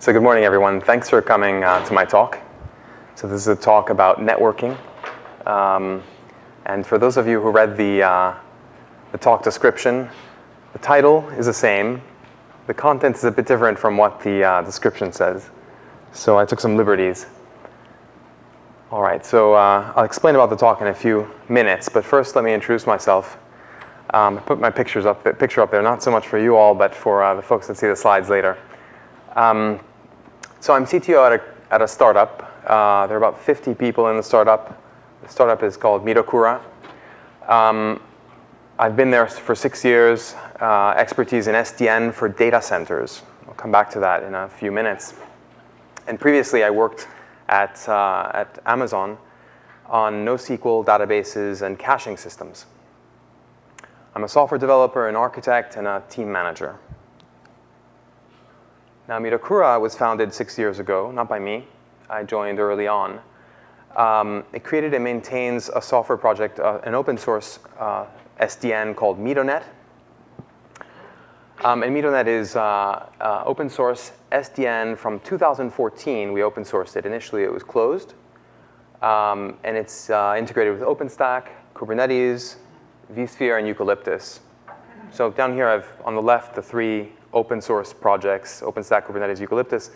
So good morning, everyone. Thanks for coming to my talk. So this is a talk about networking. And for those of you who read the talk description, the title is the same. The content is a bit different from what the description says. So I took some liberties. All right, so I'll explain about the talk in a few minutes, but first let me introduce myself. I put my picture up there, not so much for you all, but for the folks that see the slides later. So I'm CTO at a startup. There are about 50 people in the startup. The startup is called Midokura. I've been there for 6 years, expertise in SDN for data centers. I'll come back to that in a few minutes. And previously I worked at Amazon on NoSQL databases and caching systems. I'm a software developer, an architect, and a team manager. Now, Midokura was founded 6 years ago, not by me. I joined early on. It created and maintains a software project, an open source SDN called MidoNet. And MidoNet is open source SDN from 2014. We open sourced it. Initially, it was closed. And it's integrated with OpenStack, Kubernetes, vSphere, and Eucalyptus. So down here, I've on the left the three open source projects: OpenStack, Kubernetes, Eucalyptus.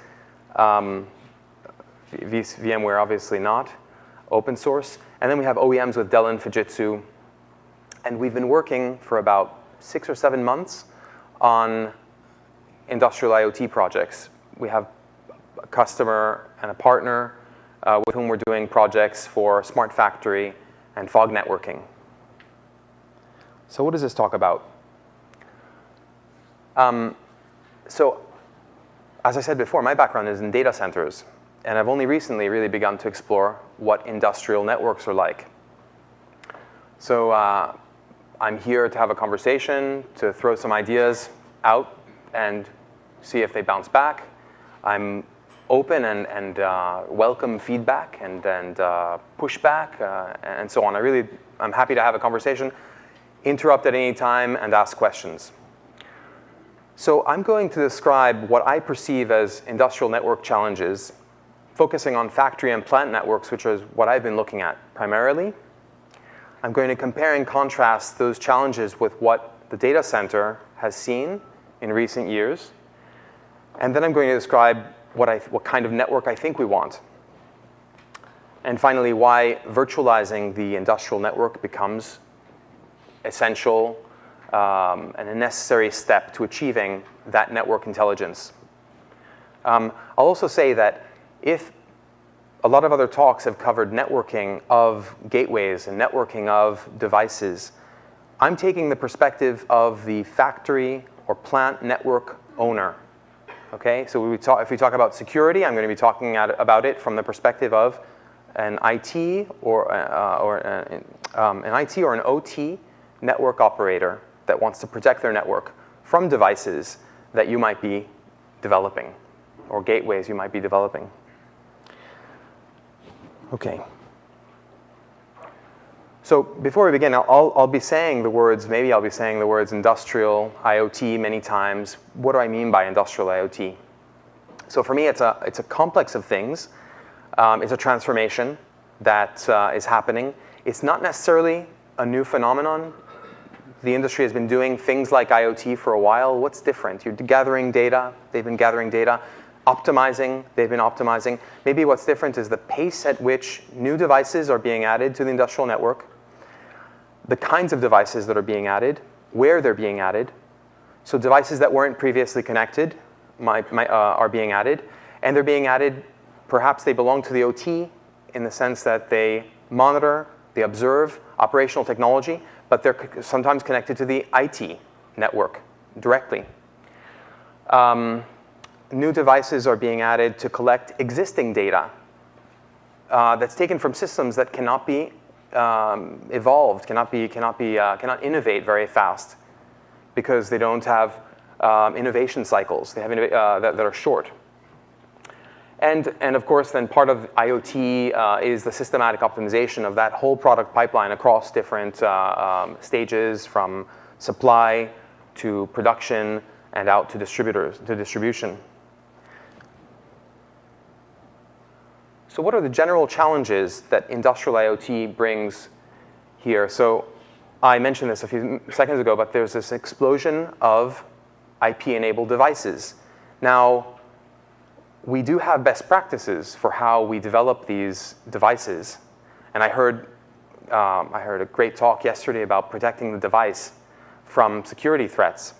VMware, obviously not open source. And then we have OEMs with Dell and Fujitsu. And we've been working for about 6 or 7 months on industrial IoT projects. We have a customer and a partner with whom we're doing projects for smart factory and fog networking. So what does this talk about? So, as I said before, my background is in data centers, and I've only recently really begun to explore what industrial networks are like. So I'm here to have a conversation, to throw some ideas out and see if they bounce back. I'm open and welcome feedback and pushback and so on. I'm happy to have a conversation, interrupt at any time, and ask questions. So I'm going to describe what I perceive as industrial network challenges, focusing on factory and plant networks, which is what I've been looking at primarily. I'm going to compare and contrast those challenges with what the data center has seen in recent years. And then I'm going to describe what kind of network I think we want. And finally, why virtualizing the industrial network becomes essential and a necessary step to achieving that network intelligence. I'll also say that if a lot of other talks have covered networking of gateways and networking of devices, I'm taking the perspective of the factory or plant network owner. Okay, so if we talk about security, I'm going to be talking about it from the perspective of an IT or an OT network operator that wants to protect their network from devices that you might be developing or gateways you might be developing. Okay. So before we begin, I'll be saying the words, maybe I'll be saying the words industrial IoT many times. What do I mean by industrial IoT? So for me, it's a complex of things. It's a transformation that is happening. It's not necessarily a new phenomenon. The industry has been doing things like IoT for a while. What's different? You're gathering data. They've been gathering data. Optimizing. They've been optimizing. Maybe what's different is the pace at which new devices are being added to the industrial network, the kinds of devices that are being added, where they're being added. So devices that weren't previously connected are being added. And they're being added, perhaps they belong to the OT in the sense that they monitor, they observe operational technology, but they're sometimes connected to the IT network directly. New devices are being added to collect existing data that's taken from systems that cannot be evolved, cannot innovate very fast because they don't have innovation cycles. They have that are short. And of course, then part of IoT is the systematic optimization of that whole product pipeline across different stages, from supply to production and out to distribution. So what are the general challenges that industrial IoT brings here? So I mentioned this a few seconds ago, but there's this explosion of IP-enabled devices. Now, we do have best practices for how we develop these devices. And I heard a great talk yesterday about protecting the device from security threats.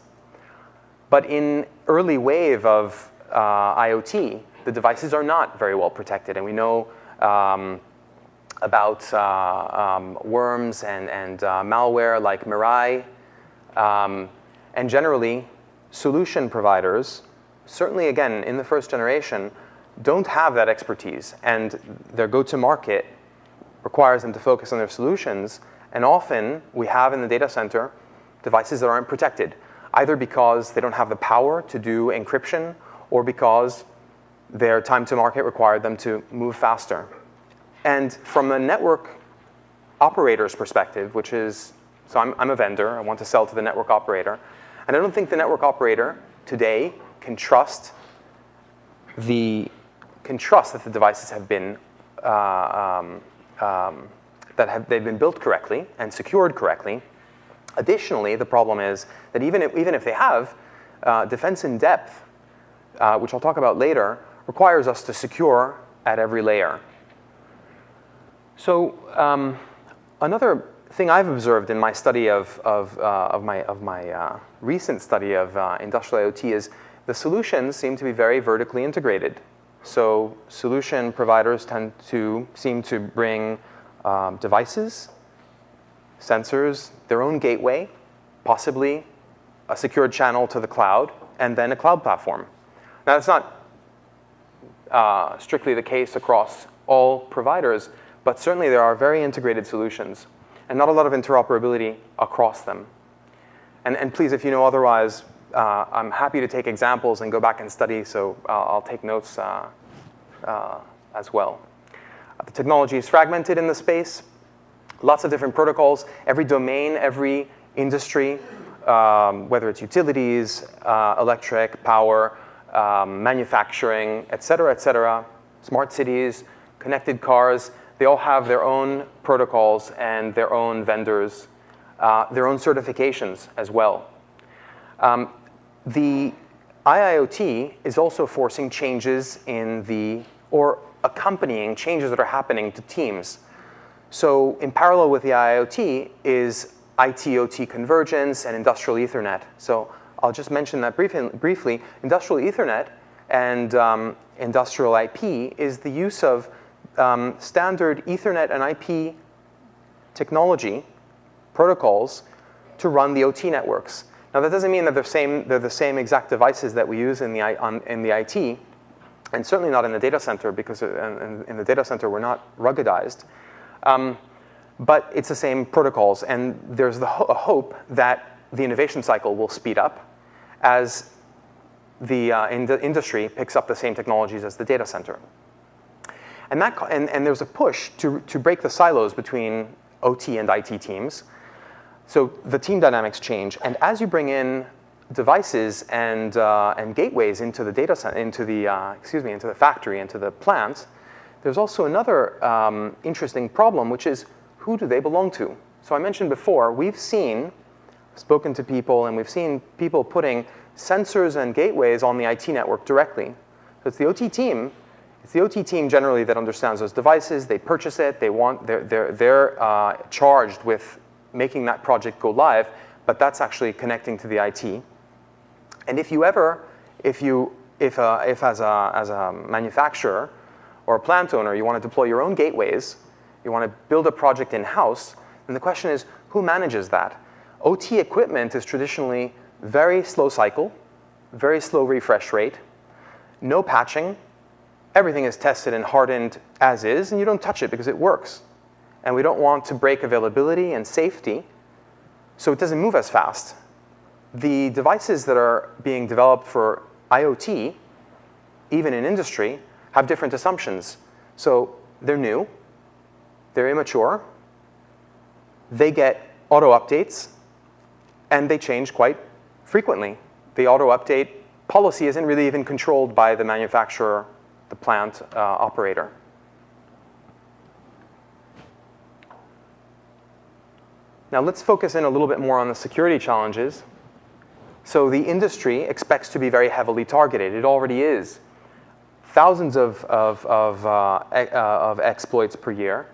But in early wave of IoT, the devices are not very well protected. And we know about worms and malware like Mirai. And generally, solution providers, certainly again in the first generation, don't have that expertise. And their go-to-market requires them to focus on their solutions. And often, we have in the data center devices that aren't protected, either because they don't have the power to do encryption or because their time to market required them to move faster. And from a network operator's perspective, which is, so I'm a vendor, I want to sell to the network operator, and I don't think the network operator today can trust that the devices have been they've been built correctly and secured correctly. Additionally, the problem is that even if they have, defense in depth, which I'll talk about later, requires us to secure at every layer. So another thing I've observed in my study of my recent study of industrial IoT is the solutions seem to be very vertically integrated. So solution providers seem to bring devices, sensors, their own gateway, possibly a secured channel to the cloud, and then a cloud platform. Now, that's not strictly the case across all providers, but certainly there are very integrated solutions and not a lot of interoperability across them. And please, if you know otherwise, I'm happy to take examples and go back and study, so I'll take notes as well. The technology is fragmented in the space, lots of different protocols, every domain, every industry, whether it's utilities, electric, power, manufacturing, et cetera, smart cities, connected cars, they all have their own protocols and their own vendors, their own certifications as well. The IIoT is also forcing changes or accompanying changes that are happening to teams. So in parallel with the IIoT is IT-OT convergence and industrial Ethernet. So I'll just mention that briefly. Industrial Ethernet and industrial IP is the use of standard Ethernet and IP technology protocols to run the OT networks. Now that doesn't mean that they're the same exact devices that we use in the IT, and certainly not in the data center, because in the data center we're not ruggedized. But it's the same protocols, and there's a hope that the innovation cycle will speed up as the industry picks up the same technologies as the data center. And there's a push to break the silos between OT and IT teams. So the team dynamics change, and as you bring in devices and gateways into the data center, into the factory, into the plant, there's also another interesting problem, which is who do they belong to? So I mentioned before, we've spoken to people, and we've seen people putting sensors and gateways on the IT network directly. So it's the OT team. It's the OT team generally that understands those devices. They purchase it. They're charged with making that project go live, but that's actually connecting to the IT. And if as a manufacturer or a plant owner, you want to deploy your own gateways, you want to build a project in-house, then the question is, who manages that? OT equipment is traditionally very slow cycle, very slow refresh rate, no patching. Everything is tested and hardened as is, and you don't touch it because it works. And we don't want to break availability and safety, so it doesn't move as fast. The devices that are being developed for IoT, even in industry, have different assumptions. So they're new, they're immature, they get auto updates, and they change quite frequently. The auto update policy isn't really even controlled by the manufacturer, the plant operator. Now let's focus in a little bit more on the security challenges. So the industry expects to be very heavily targeted. It already is. Thousands of exploits per year.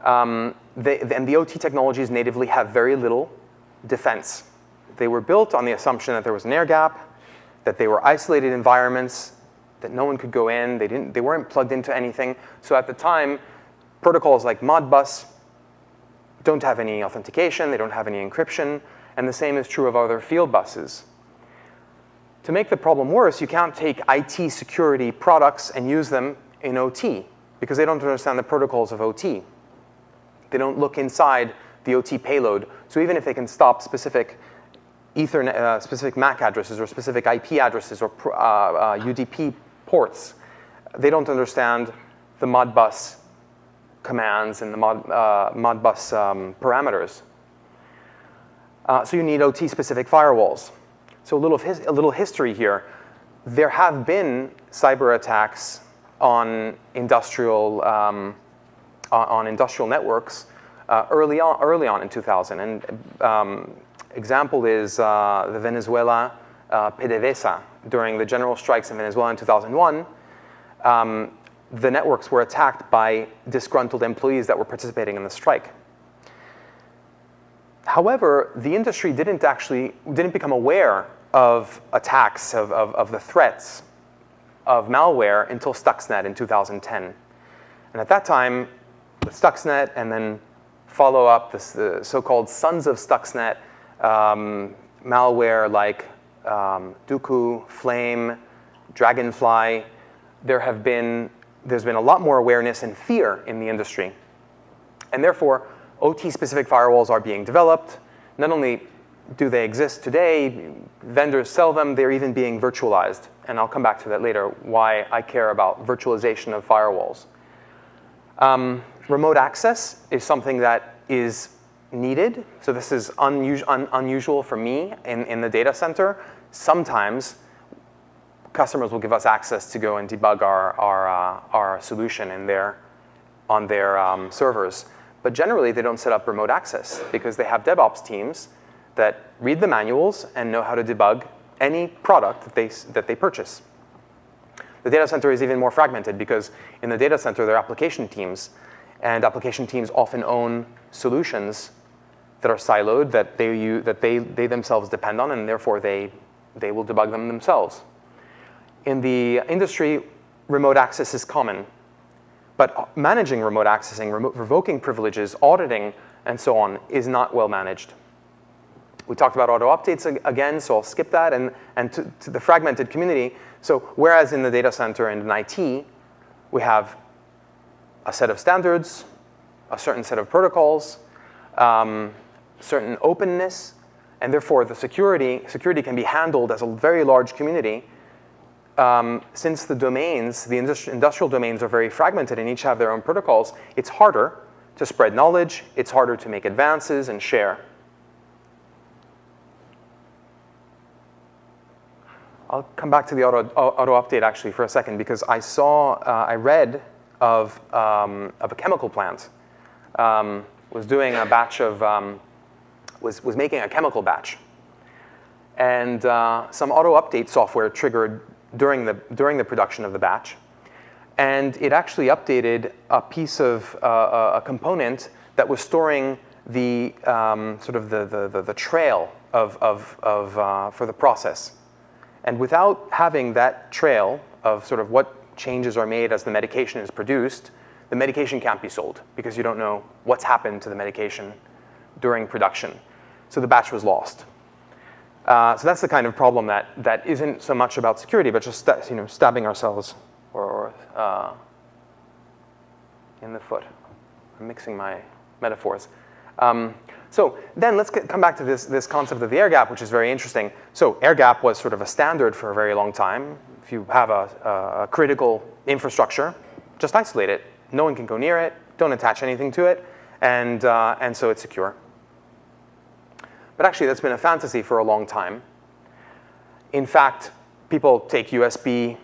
And the OT technologies natively have very little defense. They were built on the assumption that there was an air gap, that they were isolated environments, that no one could go in. They weren't plugged into anything. So at the time, protocols like Modbus don't have any authentication. They don't have any encryption. And the same is true of other field buses. To make the problem worse, you can't take IT security products and use them in OT because they don't understand the protocols of OT. They don't look inside the OT payload. So even if they can stop specific Ethernet, specific MAC addresses or specific IP addresses or UDP ports, they don't understand the Modbus commands and the Modbus parameters. So you need OT-specific firewalls. So a little history here. There have been cyber attacks on industrial networks early on in 2000. And example is the Venezuela PDVSA. During the general strikes in Venezuela in 2001, the networks were attacked by disgruntled employees that were participating in the strike. However, the industry didn't become aware of attacks, of the threats of malware until Stuxnet in 2010. And at that time, with Stuxnet and then follow up the so-called sons of Stuxnet malware like Duku, Flame, Dragonfly, there's been a lot more awareness and fear in the industry. And therefore, OT-specific firewalls are being developed. Not only do they exist today, vendors sell them, they're even being virtualized. And I'll come back to that later, why I care about virtualization of firewalls. Remote access is something that is needed. So this is unusual for me in the data center. Sometimes customers will give us access to go and debug our solution on their servers. But generally, they don't set up remote access because they have DevOps teams that read the manuals and know how to debug any product that they purchase. The data center is even more fragmented because in the data center, there are application teams. And application teams often own solutions that are siloed, that they themselves depend on, and therefore they will debug them themselves. In the industry, remote access is common. But managing remote accessing, revoking privileges, auditing, and so on is not well managed. We talked about auto updates again, so I'll skip that. And to the fragmented community, so whereas in the data center and in IT, we have a set of standards, a certain set of protocols, certain openness, and therefore the security can be handled as a very large community. Since the domains, the industrial domains are very fragmented and each have their own protocols, it's harder to spread knowledge, it's harder to make advances and share. I'll come back to the auto update actually for a second because I read of a chemical plant was doing a batch of, was making a chemical batch. And some auto update software triggered during the production of the batch. And it actually updated a piece of a component that was storing the sort of the trail for the process. And without having that trail of sort of what changes are made as the medication is produced, the medication can't be sold because you don't know what's happened to the medication during production. So the batch was lost. So that's the kind of problem that isn't so much about security, but just stabbing ourselves or in the foot. I'm mixing my metaphors. So then let's come back to this concept of the air gap, which is very interesting. So air gap was sort of a standard for a very long time. If you have a critical infrastructure, just isolate it. No one can go near it. Don't attach anything to it, and so it's secure. But actually, that's been a fantasy for a long time. In fact, people take USB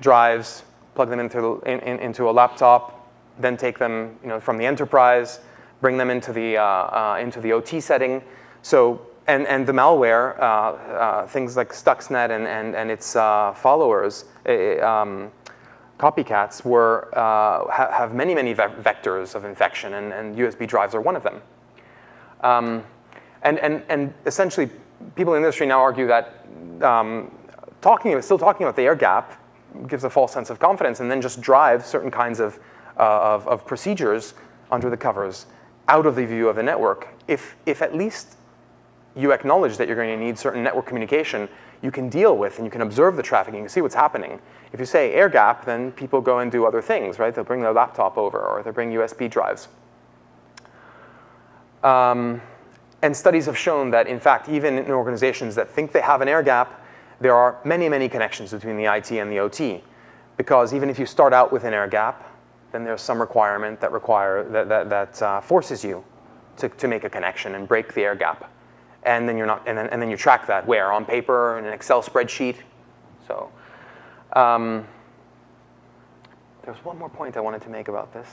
drives, plug them into a laptop, then take them from the enterprise, bring them into the OT setting. So, and the malware, things like Stuxnet and its followers, copycats, have many vectors of infection, and USB drives are one of them. And essentially, people in the industry now argue that still talking about the air gap gives a false sense of confidence, and then just drive certain kinds of procedures under the covers out of the view of the network. If at least you acknowledge that you're going to need certain network communication, you can deal with and you can observe the traffic and you can see what's happening. If you say air gap, then people go and do other things, right? They'll bring their laptop over, or they'll bring USB drives. And studies have shown that, in fact, even in organizations that think they have an air gap, there are many connections between the IT and the OT. Because even if you start out with an air gap, then there's some requirement that forces you to make a connection and break the air gap. And then then you track that where? On paper, in an Excel spreadsheet. So there's one more point I wanted to make about this.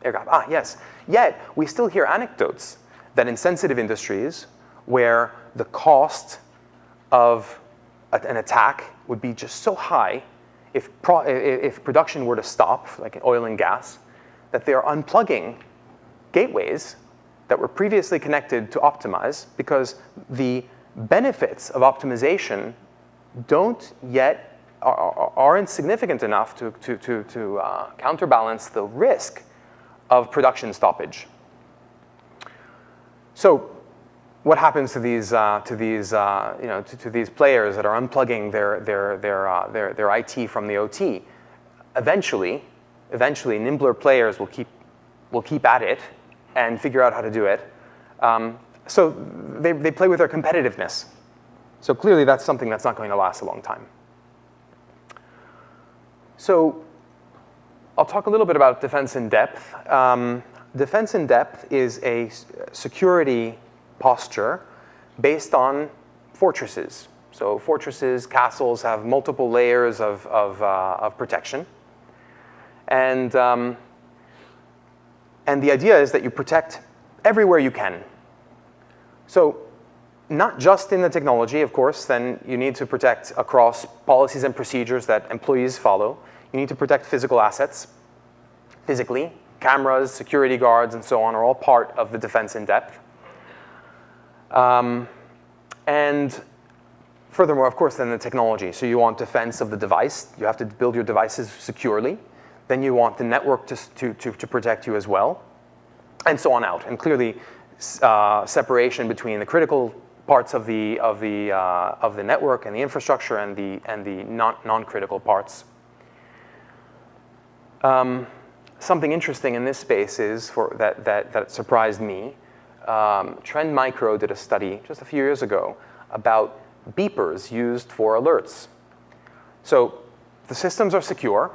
Air gap. Yes. Yet we still hear anecdotes that in sensitive industries where the cost of an attack would be just so high if production were to stop, like in oil and gas, that they are unplugging gateways that were previously connected to optimize, because the benefits of optimization aren't significant enough to counterbalance the risk of production stoppage. So, what happens to these players that are unplugging their IT from the OT? Eventually, nimbler players will keep at it and figure out how to do it. So they play with their competitiveness. So clearly that's something that's not going to last a long time. So I'll talk a little bit about defense in depth. Defense in depth is a security posture based on fortresses. So fortresses, castles have multiple layers of protection. And the idea is that you protect everywhere you can. So not just in the technology, of course, then you need to protect across policies and procedures that employees follow. You need to protect physical assets. Physically, cameras, security guards, and so on are all part of the defense in depth. And furthermore, of course, then the technology. So you want defense of the device. You have to build your devices securely. Then you want the network to protect you as well, and so on out. And clearly, separation between the critical parts of the network and the infrastructure and the non-critical parts. Something interesting in this space is that surprised me. Trend Micro did a study just a few years ago about beepers used for alerts. So the systems are secure,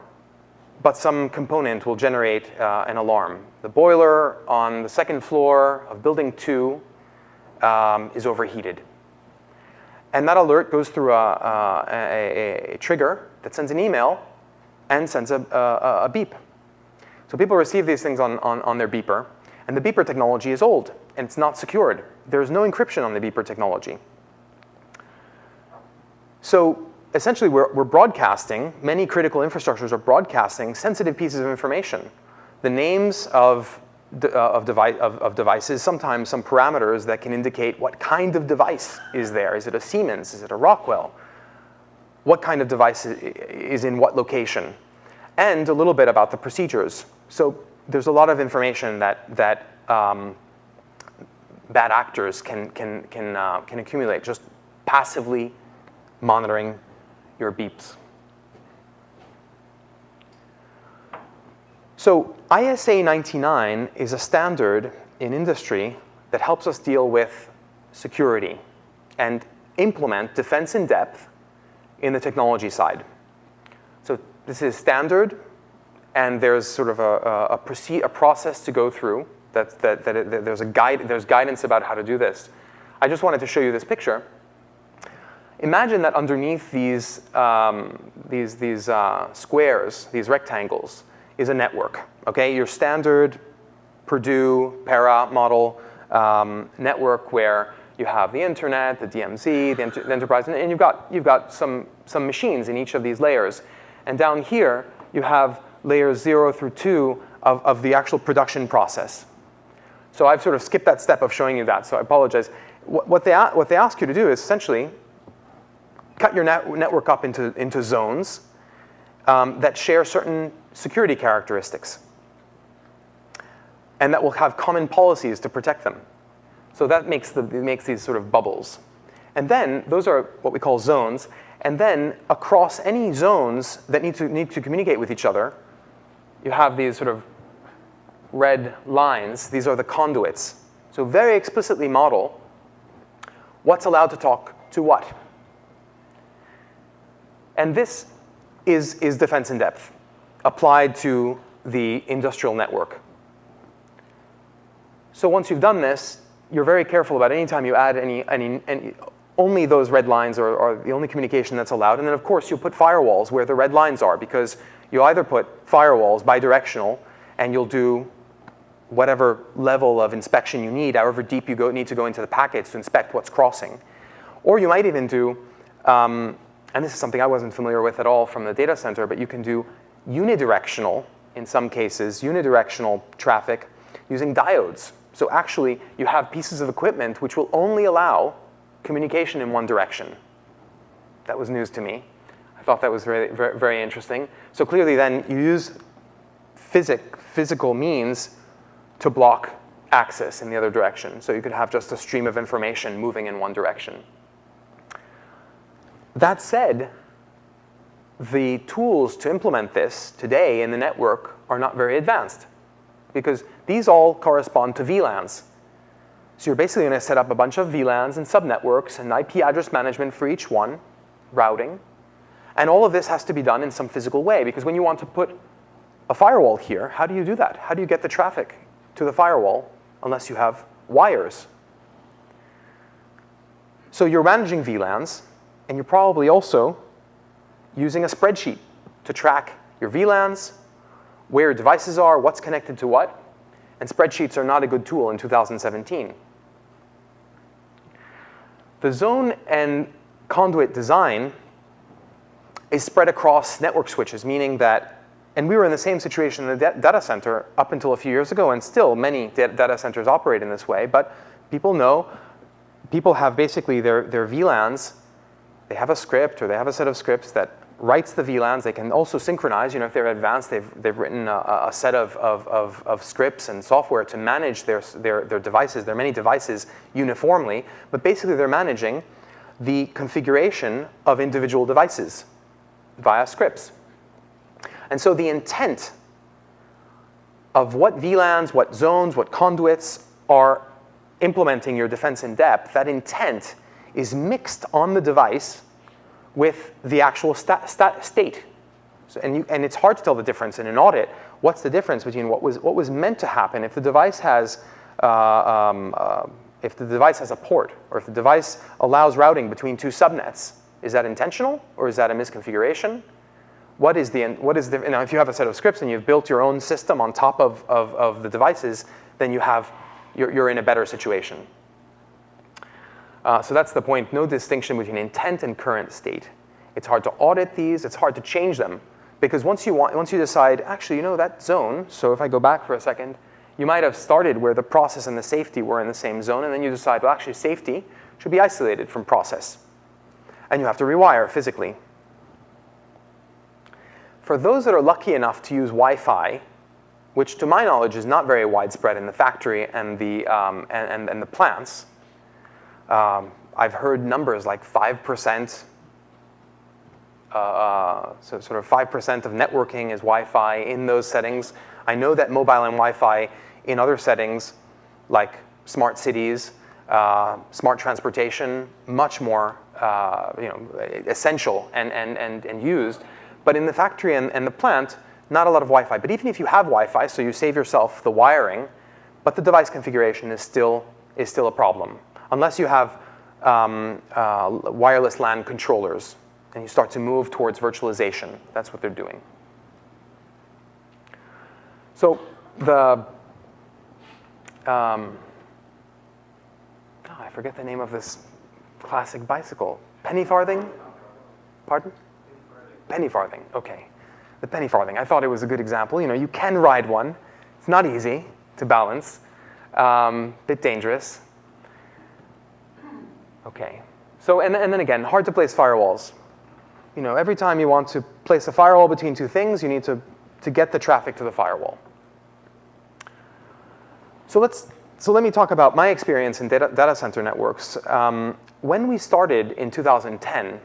but some component will generate an alarm. The boiler on the second floor of building 2 is overheated. And that alert goes through a trigger that sends an email and sends a beep. So people receive these things on their beeper, and the beeper technology is old, and it's not secured. There's no encryption on the beeper technology. So essentially, we're broadcasting, many critical infrastructures are broadcasting sensitive pieces of information. The names of devices, sometimes some parameters that can indicate what kind of device is there. Is it a Siemens? Is it a Rockwell? What kind of device is in what location? And a little bit about the procedures. So there's a lot of information that bad actors can accumulate just passively monitoring your beeps. So ISA 99 is a standard in industry that helps us deal with security and implement defense in depth in the technology side. So this is standard, and there's sort of a process to go through. There's guidance about how to do this. I just wanted to show you this picture. Imagine that underneath these squares, these rectangles, is a network. Okay, your standard Purdue Para model network where you have the internet, the DMZ, the enterprise, and you've got some machines in each of these layers. And down here, you have layers 0 through 2 of the actual production process. So I've sort of skipped that step of showing you that, so I apologize. What they ask you to do is essentially cut your network up into zones that share certain security characteristics, and that will have common policies to protect them. So that makes these sort of bubbles. And then those are what we call zones. And then across any zones that need to communicate with each other, you have these sort of red lines. These are the conduits. So very explicitly model what's allowed to talk to what. And this is defense in depth applied to the industrial network. So once you've done this, you're very careful about any time you add any only those red lines are the only communication that's allowed. And then, of course, you'll put firewalls where the red lines are, because you either put firewalls bidirectional, and you'll do whatever level of inspection you need, however deep you need to go into the packets to inspect what's crossing. Or you might even do, and this is something I wasn't familiar with at all from the data center, but you can do unidirectional, in some cases, unidirectional traffic using diodes. So actually, you have pieces of equipment which will only allow communication in one direction. That was news to me. I thought that was very, very, very interesting. So clearly then you use physical means to block access in the other direction. So you could have just a stream of information moving in one direction. That said, the tools to implement this today in the network are not very advanced, because these all correspond to VLANs. So you're basically going to set up a bunch of VLANs and subnetworks and IP address management for each one, routing. And all of this has to be done in some physical way, because when you want to put a firewall here, how do you do that? How do you get the traffic to the firewall unless you have wires? So you're managing VLANs, and you're probably also using a spreadsheet to track your VLANs, where your devices are, what's connected to what. And spreadsheets are not a good tool in 2017. The zone and conduit design is spread across network switches, meaning that, and we were in the same situation in the data center up until a few years ago, and still many data centers operate in this way, but people have basically their VLANs, they have a script or they have a set of scripts that writes the VLANs. They can also synchronize. If they're advanced, they've written a set of scripts and software to manage their devices, their many devices uniformly. But basically, they're managing the configuration of individual devices via scripts. And so the intent of what VLANs, what zones, what conduits are implementing your defense in depth, that intent is mixed on the device with the actual state. So, and it's hard to tell the difference in an audit. What's the difference between what was meant to happen if the device has a port, or if the device allows routing between two subnets? Is that intentional, or is that a misconfiguration? If you have a set of scripts and you've built your own system on top of the devices, then you're in a better situation. So that's the point. No distinction between intent and current state. It's hard to audit these. It's hard to change them, because once you decide, actually, that zone. So if I go back for a second, you might have started where the process and the safety were in the same zone, and then you decide, well, actually, safety should be isolated from process, and you have to rewire physically. For those that are lucky enough to use Wi-Fi, which to my knowledge is not very widespread in the factory and the plants. I've heard numbers like 5%, so sort of 5% of networking is Wi-Fi in those settings. I know that mobile and Wi-Fi in other settings, like smart cities, smart transportation, much more essential and used. But in the factory and the plant, not a lot of Wi-Fi. But even if you have Wi-Fi, so you save yourself the wiring, but the device configuration is still a problem. Unless you have wireless LAN controllers and you start to move towards virtualization. That's what they're doing. So I forget the name of this classic bicycle. Penny farthing? Pardon? Penny farthing, okay. The penny farthing. I thought it was a good example. You can ride one. It's not easy to balance. Bit dangerous. Okay. So, and then again, hard to place firewalls. Every time you want to place a firewall between two things, you need to get the traffic to the firewall. So let me talk about my experience in data center networks. When we started in 2010,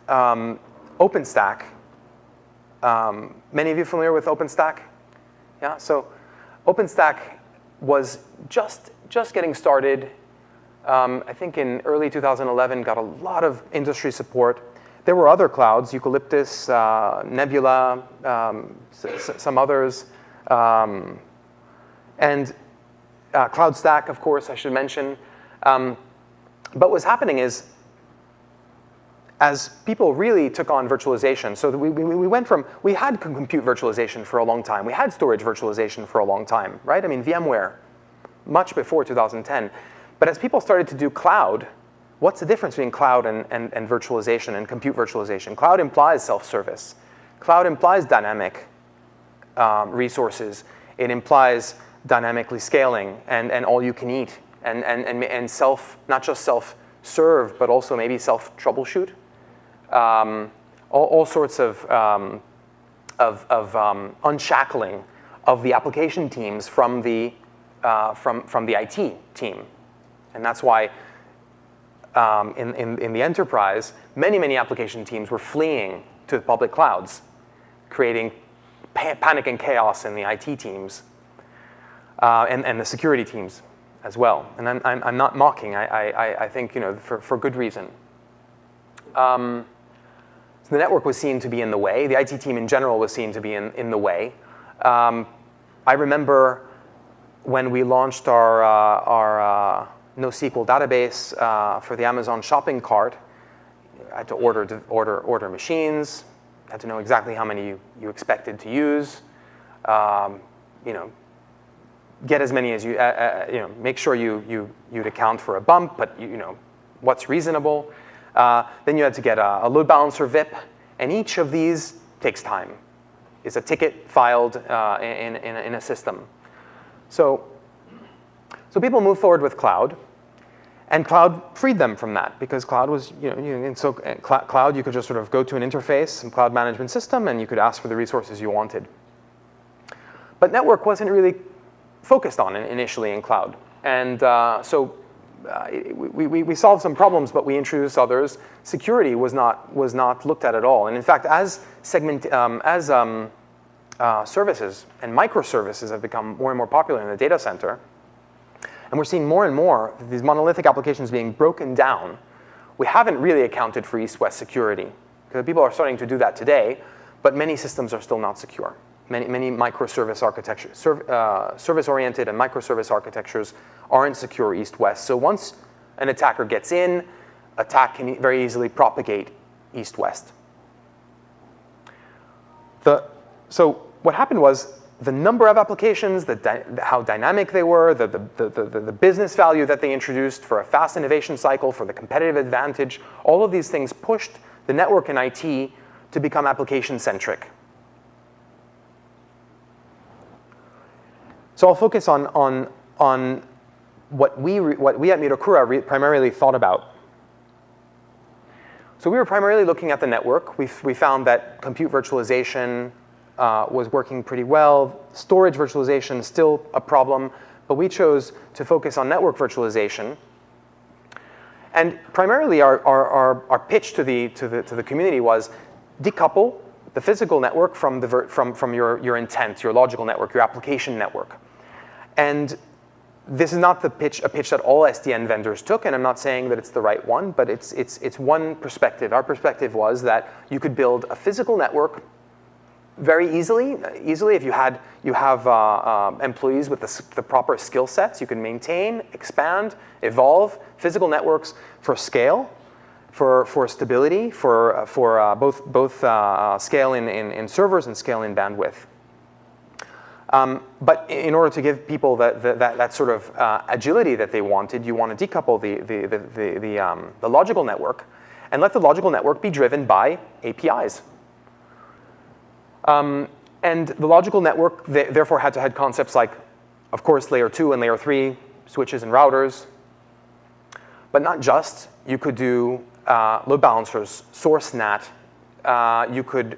OpenStack, many of you familiar with OpenStack? Yeah, so OpenStack was just getting started. I think in early 2011, got a lot of industry support. There were other clouds, Eucalyptus, Nebula, some others, and CloudStack, of course, I should mention. But what's happening is, as people really took on virtualization, so that we had compute virtualization for a long time. We had storage virtualization for a long time, right? I mean, VMware, much before 2010. But as people started to do cloud, what's the difference between cloud and virtualization and compute virtualization? Cloud implies self-service. Cloud implies dynamic resources. It implies dynamically scaling and all you can eat and not just self-serve, but also maybe self-troubleshoot. All sorts of unshackling of the application teams from the IT team. And that's why in the enterprise, many application teams were fleeing to the public clouds, creating panic and chaos in the IT teams and the security teams as well. And I'm not mocking. I think for good reason. So the network was seen to be in the way. The IT team in general was seen to be in the way. I remember when we launched our NoSQL database for the Amazon shopping cart. I had to order machines. Had to know exactly how many you expected to use. Get as many as you. Make sure you'd account for a bump, but what's reasonable. Then you had to get a load balancer VIP, and each of these takes time. It's a ticket filed in a system. So people moved forward with cloud, and cloud freed them from that because cloud was, cloud you could just sort of go to an interface, some cloud management system, and you could ask for the resources you wanted. But network wasn't really focused on initially in cloud, and we solved some problems, but we introduced others. Security was not looked at all, and in fact, as services and microservices have become more and more popular in the data center, and we're seeing more and more these monolithic applications being broken down, we haven't really accounted for east-west security. Because people are starting to do that today, but many systems are still not secure. Many microservice architectures, service-oriented and microservice architectures aren't secure east-west. So once an attacker gets in, attack can very easily propagate east-west. So what happened was the number of applications, how dynamic they were, the business value that they introduced for a fast innovation cycle, for the competitive advantage, all of these things pushed the network and IT to become application-centric. So I'll focus on what we at Midokura primarily thought about. So we were primarily looking at the network. We found that compute virtualization was working pretty well. Storage virtualization is still a problem, but we chose to focus on network virtualization. And primarily our pitch to the community was decouple the physical network from your intent, your logical network, your application network. And this is not a pitch that all SDN vendors took, and I'm not saying that it's the right one, but it's one perspective. Our perspective was that you could build a physical network very easily if you have employees with the proper skill sets. You can maintain, expand, evolve physical networks for scale, for stability, for both scale in servers and scale in bandwidth. But in order to give people that sort of agility that they wanted, you want to decouple the logical network and let the logical network be driven by APIs. And the logical network therefore had concepts like, of course, layer 2 and layer 3, switches and routers. But not just. You could do load balancers, source NAT. You could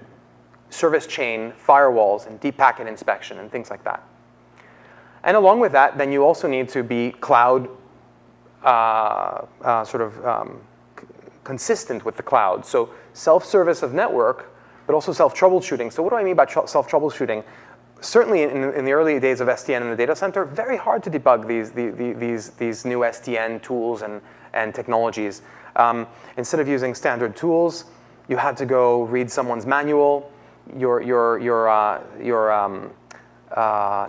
service chain, firewalls, and deep packet inspection, and things like that. And along with that, then you also need to be cloud consistent with the cloud. So self-service of network, but also self-troubleshooting. So what do I mean by self-troubleshooting? Certainly in the early days of SDN in the data center, very hard to debug these new SDN tools and technologies. Instead of using standard tools, you had to go read someone's manual. Your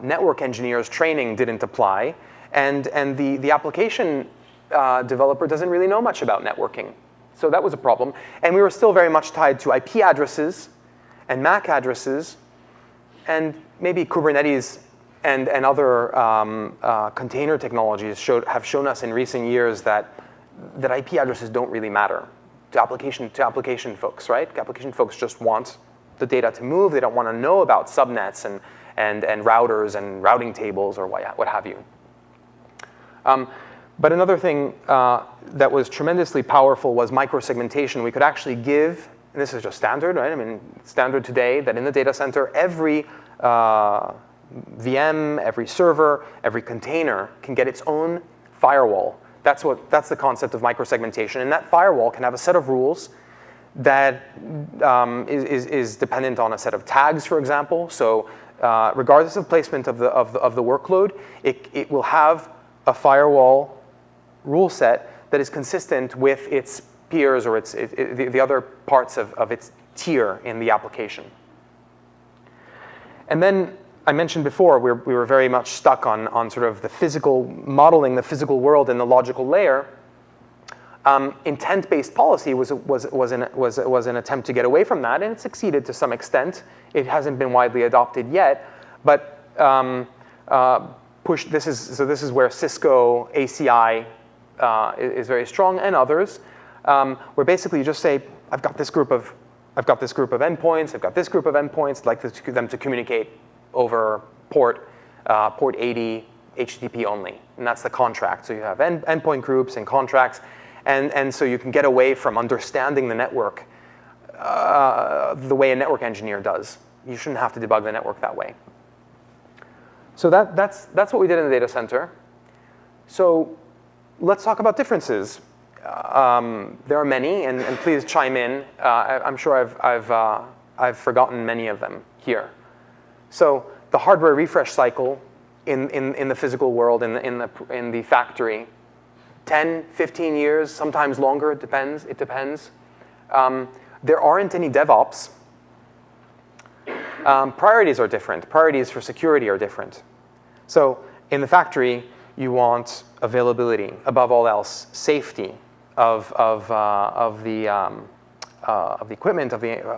network engineer's training didn't apply, and the application developer doesn't really know much about networking. So that was a problem. And we were still very much tied to IP addresses and MAC addresses, and maybe Kubernetes and other container technologies have shown us in recent years that IP addresses don't really matter to application folks, right? Application folks just want the data to move. They don't want to know about subnets and routers and routing tables or what have you. But another thing that was tremendously powerful was microsegmentation. We could actually give, and this is just standard, right? I mean, standard today that in the data center, every VM, every server, every container can get its own firewall. That's the concept of microsegmentation. And that firewall can have a set of rules that is dependent on a set of tags, for example. So regardless of placement of the workload, it will have a firewall rule set that is consistent with its peers or the other parts of its tier in the application. And then I mentioned before, we were very much stuck on sort of the physical, modeling the physical world in the logical layer. Intent-based policy was an attempt to get away from that, and it succeeded to some extent. It hasn't been widely adopted yet, but this is where Cisco ACI is very strong, and others, where basically you just say, I've got this group of endpoints, I've got this group of endpoints, I'd like them to communicate over port 80, HTTP only, and that's the contract. So you have endpoint groups and contracts, and so you can get away from understanding the network the way a network engineer does. You shouldn't have to debug the network that way. So that's what we did in the data center. So let's talk about differences. There are many, and please chime in. I'm sure I've forgotten many of them here. So the hardware refresh cycle in the physical world, in the factory, 10, 15 years, sometimes longer. It depends. There aren't any DevOps. Priorities are different. Priorities for security are different. So in the factory, you want availability above all else, safety of the equipment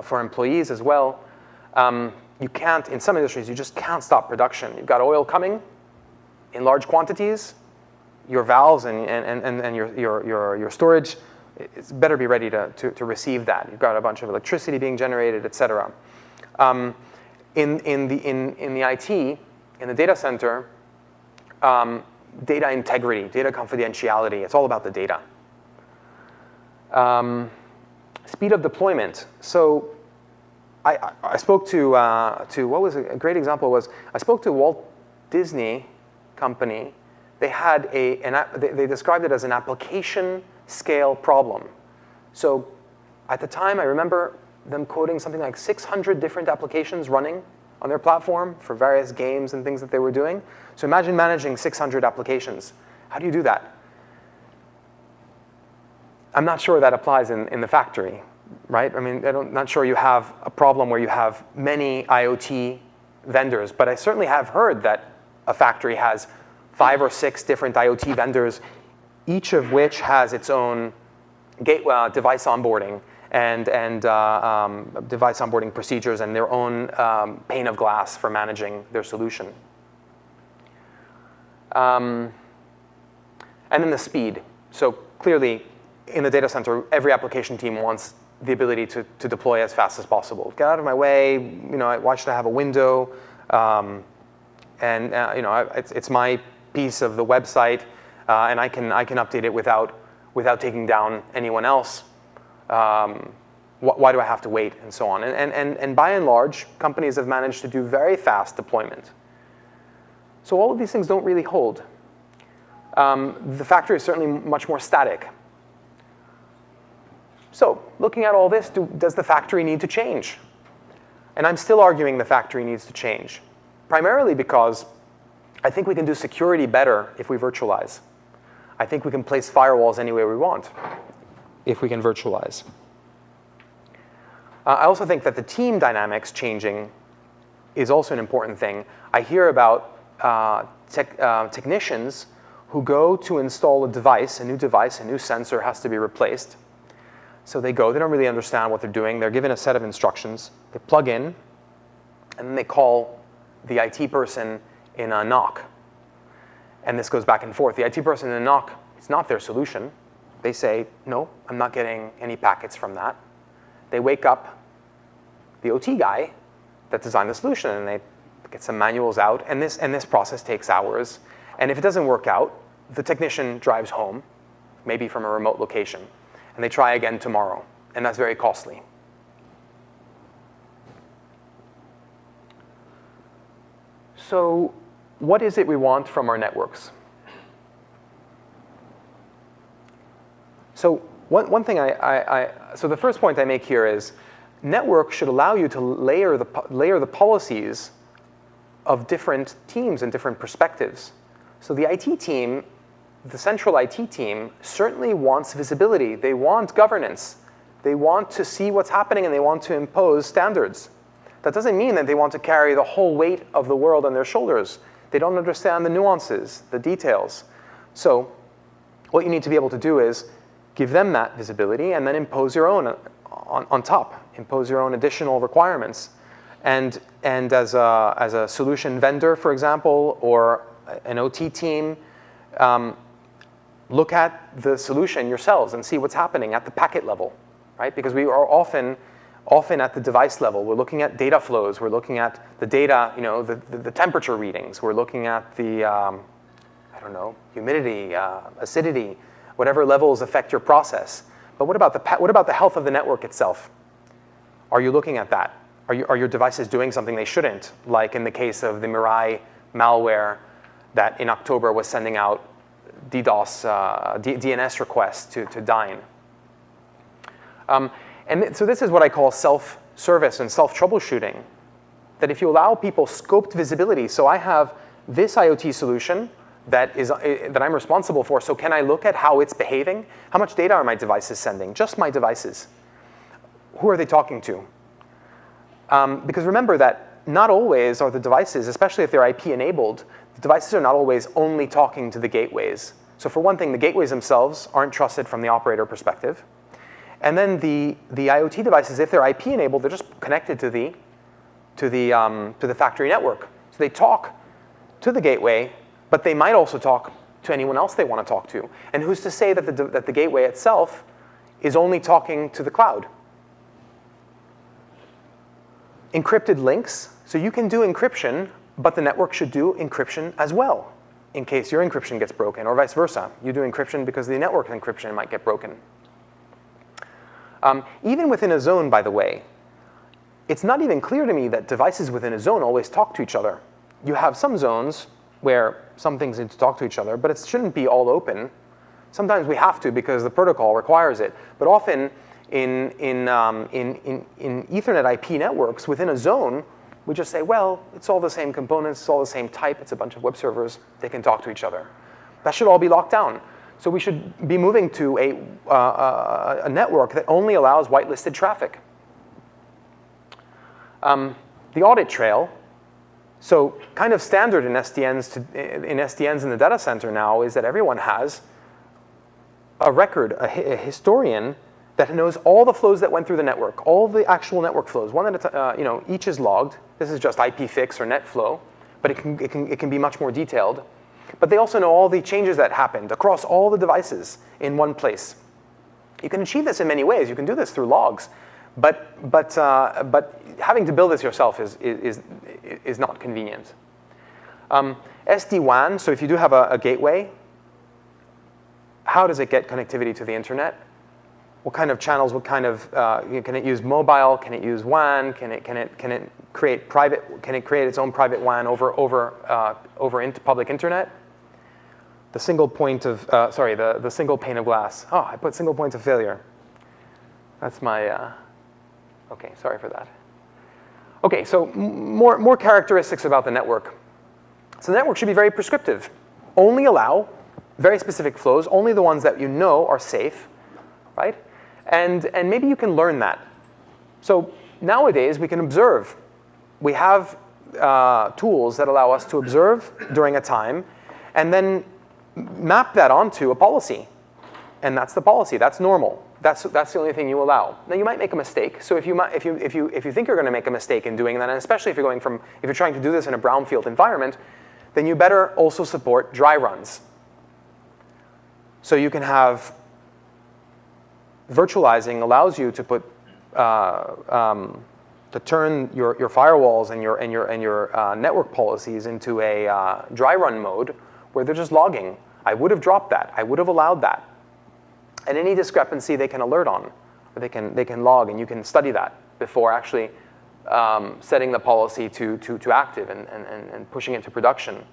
for employees as well. You can't, in some industries, you just can't stop production. You've got oil coming in large quantities. Your valves and your storage, it's better be ready to receive that. You've got a bunch of electricity being generated, et cetera. In the IT, in the data center, data integrity, data confidentiality, it's all about the data. Speed of deployment. So I spoke to what was a great example was, I spoke to Walt Disney Company. They had they described it as an application scale problem. So at the time, I remember them quoting something like 600 different applications running on their platform for various games and things that they were doing. So imagine managing 600 applications. How do you do that? I'm not sure that applies in the factory, right? I mean, I'm not sure you have a problem where you have many IoT vendors, but I certainly have heard that a factory has 5 or 6 different IoT vendors, each of which has its own device onboarding and device onboarding procedures and their own pane of glass for managing their solution. And then the speed. So clearly, in the data center, every application team wants the ability to deploy as fast as possible. Get out of my way. Why should I have a window? It's my piece of the website, and I can update it without taking down anyone else. Why do I have to wait, and so on? And by and large, companies have managed to do very fast deployment. So all of these things don't really hold. The factory is certainly much more static. So looking at all this, does the factory need to change? And I'm still arguing the factory needs to change, primarily because I think we can do security better if we virtualize. I think we can place firewalls anywhere we want if we can virtualize. I also think that the team dynamics changing is also an important thing. I hear about technicians who go to install a new sensor has to be replaced. So they go, they don't really understand what they're doing. They're given a set of instructions. They plug in, and then they call the IT person in a NOC. And this goes back and forth. The IT person in a NOC, it's not their solution. They say, no, I'm not getting any packets from that. They wake up the OT guy that designed the solution, and they get some manuals out, and this process takes hours. And if it doesn't work out, the technician drives home, maybe from a remote location, and they try again tomorrow, and that's very costly. So what is it we want from our networks? So one thing so the first point I make here is networks should allow you to layer the policies of different teams and different perspectives. So the IT team, the central IT team, certainly wants visibility. They want governance. They want to see what's happening, and they want to impose standards. That doesn't mean that they want to carry the whole weight of the world on their shoulders. They don't understand the nuances, the details. So what you need to be able to do is give them that visibility and then impose your own on top, impose your own additional requirements. And as a solution vendor, for example, or an OT team, look at the solution yourselves and see what's happening at the packet level, right? Because we are often at the device level. We're looking at data flows. We're looking at the data, the temperature readings. We're looking at the, humidity, acidity, whatever levels affect your process. But what about the health of the network itself? Are you looking at that? Are your devices doing something they shouldn't? Like in the case of the Mirai malware that in October was sending out DDoS, DNS requests to Dyn. So this is what I call self-service and self-troubleshooting. That if you allow people scoped visibility, so I have this IoT solution that I'm responsible for, so can I look at how it's behaving? How much data are my devices sending? Just my devices. Who are they talking to? Because remember that not always are the devices, especially if they're IP enabled, the devices are not always only talking to the gateways. So for one thing, the gateways themselves aren't trusted from the operator perspective. And then the IoT devices, if they're IP enabled, they're just connected to the factory network. So they talk to the gateway, but they might also talk to anyone else they want to talk to. And who's to say that the gateway itself is only talking to the cloud? Encrypted links, so you can do encryption, but the network should do encryption as well, in case your encryption gets broken, or vice versa. You do encryption because the network encryption might get broken. Even within a zone, by the way, it's not even clear to me that devices within a zone always talk to each other. You have some zones where some things need to talk to each other, but it shouldn't be all open. Sometimes we have to because the protocol requires it, but often in Ethernet IP networks within a zone, we just say, well, it's all the same components, it's all the same type, it's a bunch of web servers, they can talk to each other. That should all be locked down. So we should be moving to a network that only allows whitelisted traffic. The audit trail, so kind of standard in SDNs in the data center now is that everyone has a record, a historian that knows all the flows that went through the network, all the actual network flows. One at a each is logged. This is just IPFix or NetFlow, but it can be much more detailed. But they also know all the changes that happened across all the devices in one place. You can achieve this in many ways. You can do this through logs, but having to build this yourself is not convenient. SD-WAN, so if you do have a gateway, how does it get connectivity to the internet? What kind of channels? What kind of can it use mobile? Can it use WAN? Can it create private? Can it create its own private WAN over into public internet? The single point of the single pane of glass. Oh, I put single point of failure. That's my. Okay, sorry for that. Okay, so more characteristics about the network. So the network should be very prescriptive. Only allow very specific flows, only the ones that you know are safe, right? And maybe you can learn that. So nowadays we can observe. We have tools that allow us to observe during a time, and then map that onto a policy. And that's the policy. That's normal. That's the only thing you allow. Now you might make a mistake. So if you think you're going to make a mistake in doing that, and especially if you're trying to do this in a brownfield environment, then you better also support dry runs. So you can have virtualizing allows you to put to turn your firewalls and your network policies into a dry run mode where they're just logging. I would have dropped that. I would have allowed that. And any discrepancy they can alert on, or they can log, and you can study that before actually setting the policy to active and pushing it to production.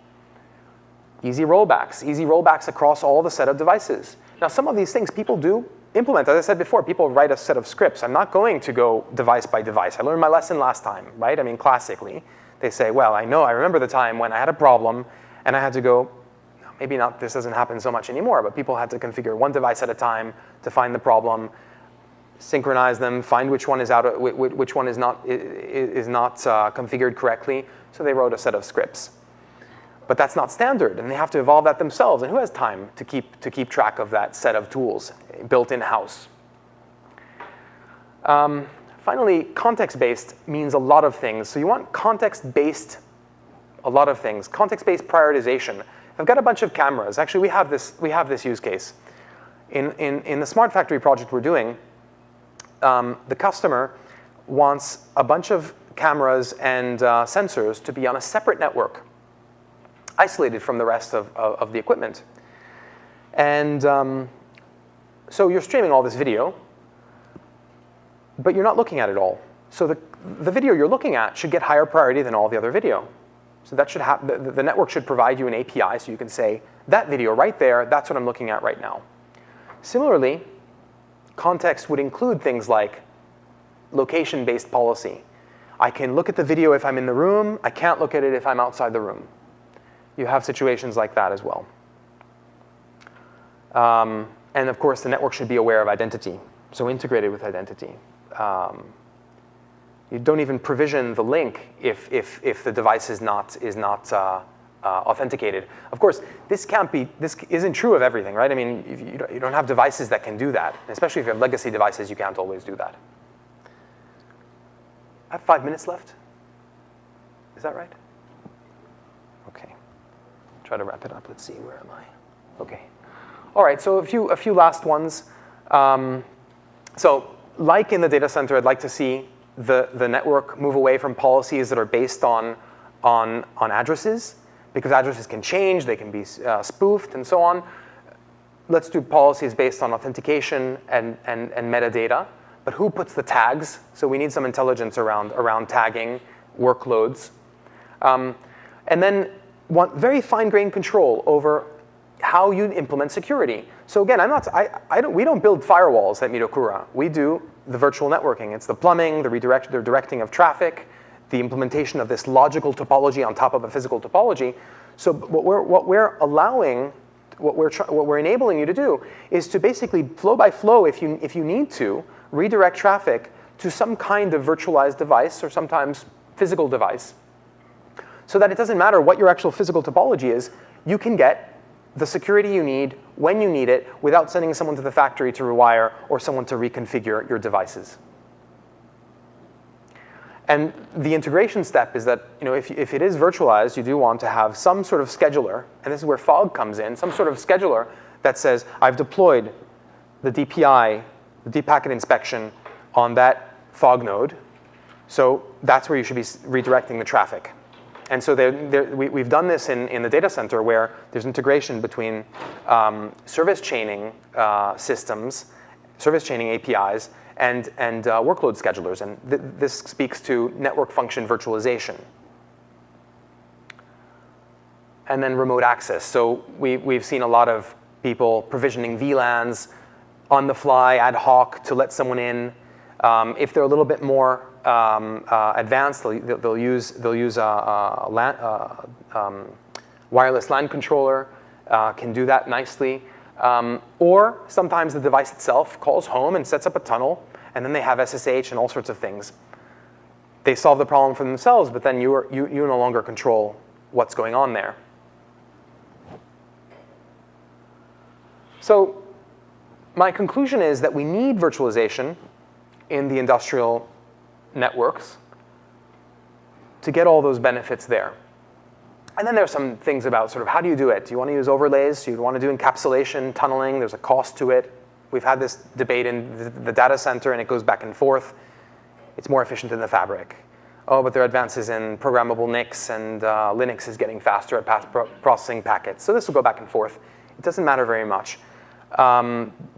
Easy rollbacks across all the set of devices. Now, some of these things people do implement. As I said before, people write a set of scripts. I'm not going to go device by device. I learned my lesson last time, right? I mean, classically, they say, well, I remember the time when I had a problem, and I had to go, maybe not, this doesn't happen so much anymore, but people had to configure one device at a time to find the problem, synchronize them, find which one is which one is not configured correctly. So they wrote a set of scripts. But that's not standard, and they have to evolve that themselves. And who has time to keep track of that set of tools built in-house? Finally, context-based means a lot of things. So you want context-based, a lot of things. Context-based prioritization. I've got a bunch of cameras. Actually, we have this use case. In the Smart Factory project we're doing, the customer wants a bunch of cameras and sensors to be on a separate network, isolated from the rest of the equipment. And so you're streaming all this video, but you're not looking at it all. So the video you're looking at should get higher priority than all the other video. So that should the network should provide you an API so you can say, that video right there, that's what I'm looking at right now. Similarly, context would include things like location-based policy. I can look at the video if I'm in the room. I can't look at it if I'm outside the room. You have situations like that as well. And of course, the network should be aware of identity, so integrated with identity. You don't even provision the link if the device is not authenticated. Of course, this isn't true of everything, right? I mean, you don't have devices that can do that. Especially if you have legacy devices, you can't always do that. I have 5 minutes left. Is that right? Okay. Try to wrap it up. Let's see, where am I? Okay. All right, so a few last ones. So like in the data center, I'd like to see the network move away from policies that are based on addresses, because addresses can change, they can be spoofed, and so on. Let's do policies based on authentication and metadata. But who puts the tags? So we need some intelligence around tagging workloads. And then want very fine-grained control over how you implement security. So again, we don't build firewalls at Midokura. We do the virtual networking. It's the plumbing, the directing of traffic, the implementation of this logical topology on top of a physical topology. So what we're enabling you to do is to basically flow by flow, if you need to, redirect traffic to some kind of virtualized device or sometimes physical device, so that it doesn't matter what your actual physical topology is, you can get the security you need when you need it without sending someone to the factory to rewire or someone to reconfigure your devices. And the integration step is that if it is virtualized, you do want to have some sort of scheduler, and this is where fog comes in, some sort of scheduler that says, I've deployed the DPI, the deep packet inspection, on that fog node. So that's where you should be redirecting the traffic. And so we've done this in the data center where there's integration between service chaining systems, service chaining APIs, and workload schedulers. And this speaks to network function virtualization. And then remote access. So we've seen a lot of people provisioning VLANs on the fly, ad hoc, to let someone in. If they're a little bit more advanced, they'll use wireless LAN controller, can do that nicely. Or sometimes the device itself calls home and sets up a tunnel, and then they have SSH and all sorts of things. They solve the problem for themselves, but then you no longer control what's going on there. So my conclusion is that we need virtualization in the industrial networks to get all those benefits there. And then there's some things about sort of how do you do it? Do you want to use overlays? Do you want to do encapsulation, tunneling? There's a cost to it. We've had this debate in the data center, and it goes back and forth. It's more efficient in the fabric. Oh, but there are advances in programmable NICs, and Linux is getting faster at processing packets. So this will go back and forth. It doesn't matter very much.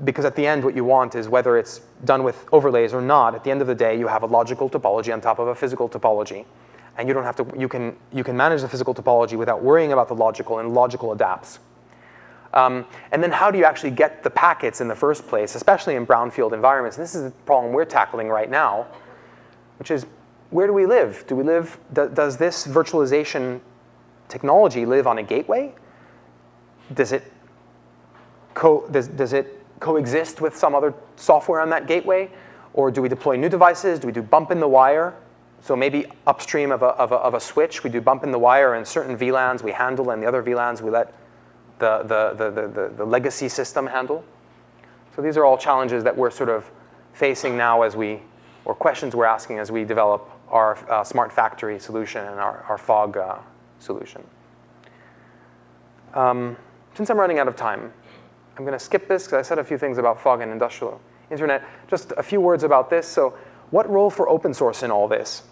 Because at the end, what you want is, whether it's done with overlays or not, at the end of the day, you have a logical topology on top of a physical topology. And you don't have to, you can manage the physical topology without worrying about the logical, and logical adapts. And then how do you actually get the packets in the first place, especially in brownfield environments? And this is the problem we're tackling right now, which is, where do we live? Does this virtualization technology live on a gateway? Does it coexist with some other software on that gateway? Or do we deploy new devices? Do we do bump in the wire? So maybe upstream of a switch, we do bump in the wire, and certain VLANs we handle, and the other VLANs we let the legacy system handle. So these are all challenges that we're sort of facing now or questions we're asking as we develop our smart factory solution and our fog solution. Since I'm running out of time, I'm going to skip this because I said a few things about fog and industrial internet. Just a few words about this. So what role for open source in all this?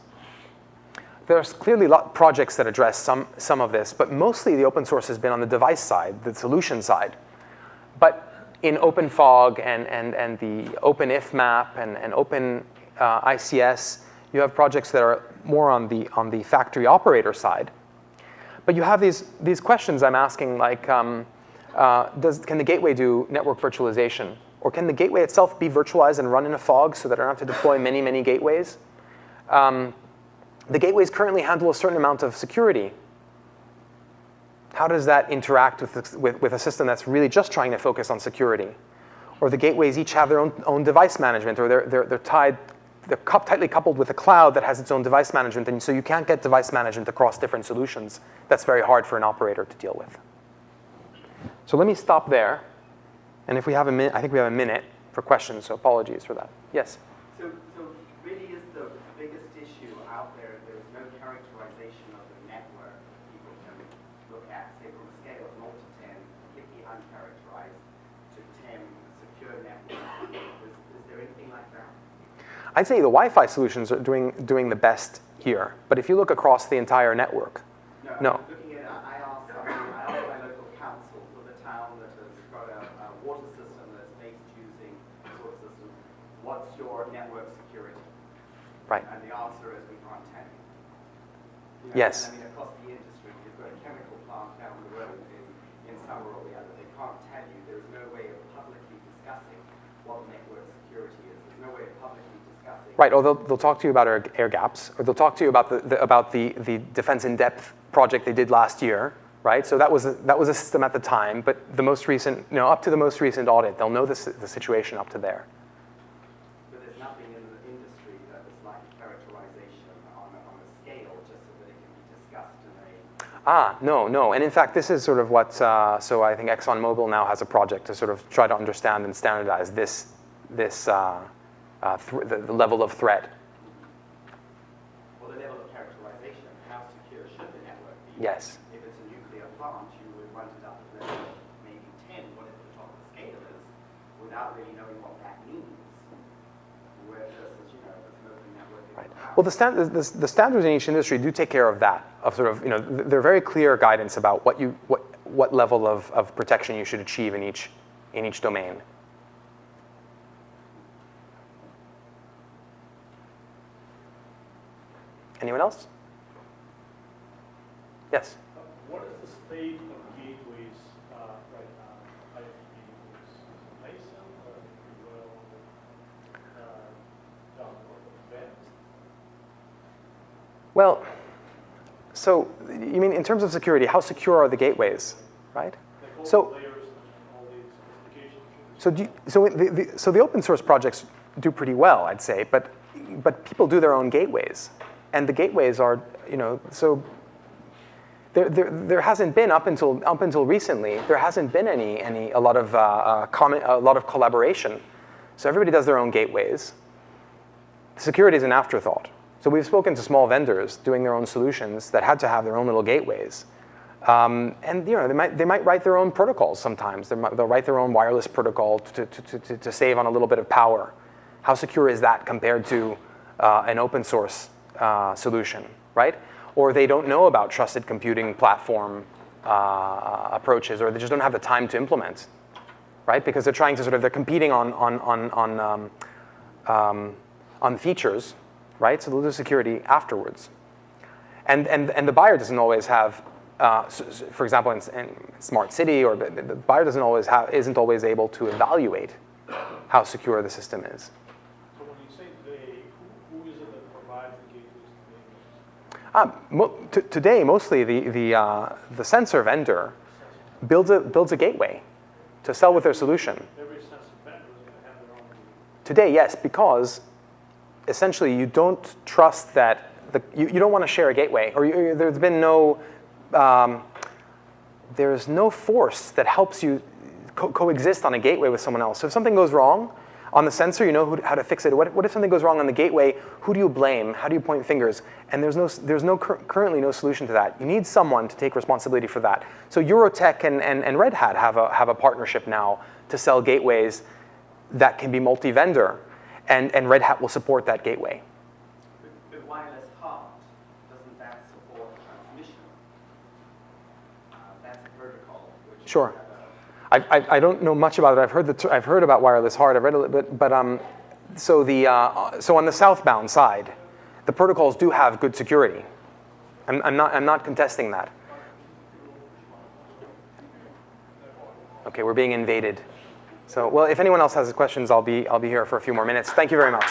There's clearly projects that address some of this, but mostly the open source has been on the device side, the solution side. But in OpenFog and the OpenIFMap and Open ICS, you have projects that are more on the factory operator side. But you have these questions I'm asking, like, can the gateway do network virtualization? Or can the gateway itself be virtualized and run in a fog so that I don't have to deploy many, many gateways? The gateways currently handle a certain amount of security. How does that interact with a system that's really just trying to focus on security? Or the gateways each have their own device management, or they're tightly coupled with a cloud that has its own device management, and so you can't get device management across different solutions. That's very hard for an operator to deal with. So let me stop there. And if we have a minute, I think we have a minute for questions, so apologies for that. Yes? So really is the biggest issue out there, there's no characterization of the network people can look at, say from a scale of 0 to 10, completely uncharacterized, to 10, secure network. Is there anything like that? I'd say the Wi-Fi solutions are doing the best here. But if you look across the entire network, no. Looking at, I asked my local council for the town that has got a water system that's based using a sort of system. What's your network security? Right. And the answer is we can't tell you. Yes. I mean, across the industry, you've got a chemical plant down the road in some or the other. They can't tell you. There's no way of publicly discussing what network security is. There's no way of publicly discussing. Right. Or they'll talk to you about air gaps, or they'll talk to you about the defense in depth project they did last year. Right. So that was a system at the time, but the most recent, up to the most recent audit, they'll know the situation up to there. But there's nothing in the industry that is like characterization on a scale, just so that it can be discussed in No. And in fact, this is sort of what, so I think ExxonMobil now has a project to sort of try to understand and standardize the level of threat. Well, the level of characterization, how secure should the network be? Yes. If it's a nuclear plant, you would want it up to level maybe 10, whatever the top of the scale is, without really knowing what that means. Versus, if it's an open network. Right. Well, the standards in each industry do take care of that. Of sort of, they're very clear guidance about what level of protection you should achieve in each domain. Anyone else? Yes. What is the state of gateways right now? ISP gateways, nascent, or if you will, advanced? Well, so you mean in terms of security, how secure are the gateways, right? Like all So- the layers and all the specifications. So the open source projects do pretty well, I'd say, but people do their own gateways, and the gateways are, so there hasn't been up until recently, there hasn't been a lot of collaboration. So everybody does their own gateways. Security is an afterthought. So we've spoken to small vendors doing their own solutions that had to have their own little gateways. And they might write their own protocols sometimes. They'll write their own wireless protocol to save on a little bit of power. How secure is that compared to an open source solution, right? Or they don't know about trusted computing platform approaches, or they just don't have the time to implement, right? Because they're trying to they're competing on features, right? So they'll do security afterwards. And the buyer doesn't always have, for example, in smart city, or the buyer isn't always able to evaluate how secure the system is. So when you say they, who is it that provides the gateways to the Today, mostly the sensor vendor builds a gateway to sell with their solution. Every sensor vendor is going to have their own gateway. Today, yes, because essentially you don't trust that you don't want to share a gateway, or there's been there's no force that helps you coexist on a gateway with someone else. So if something goes wrong on the sensor, you know how to fix it. What if something goes wrong on the gateway? Who do you blame? How do you point fingers? And there's currently no solution to that. You need someone to take responsibility for that. So Eurotech and Red Hat have a partnership now to sell gateways that can be multi-vendor, and Red Hat will support that gateway. With wireless HART, doesn't that support transmission? That's a protocol. Which Sure. I don't know much about it. I've heard about wireless HART. I've read a little bit, but so on the southbound side, the protocols do have good security. I'm not contesting that. Okay, we're being invaded. So, well, if anyone else has questions, I'll be here for a few more minutes. Thank you very much.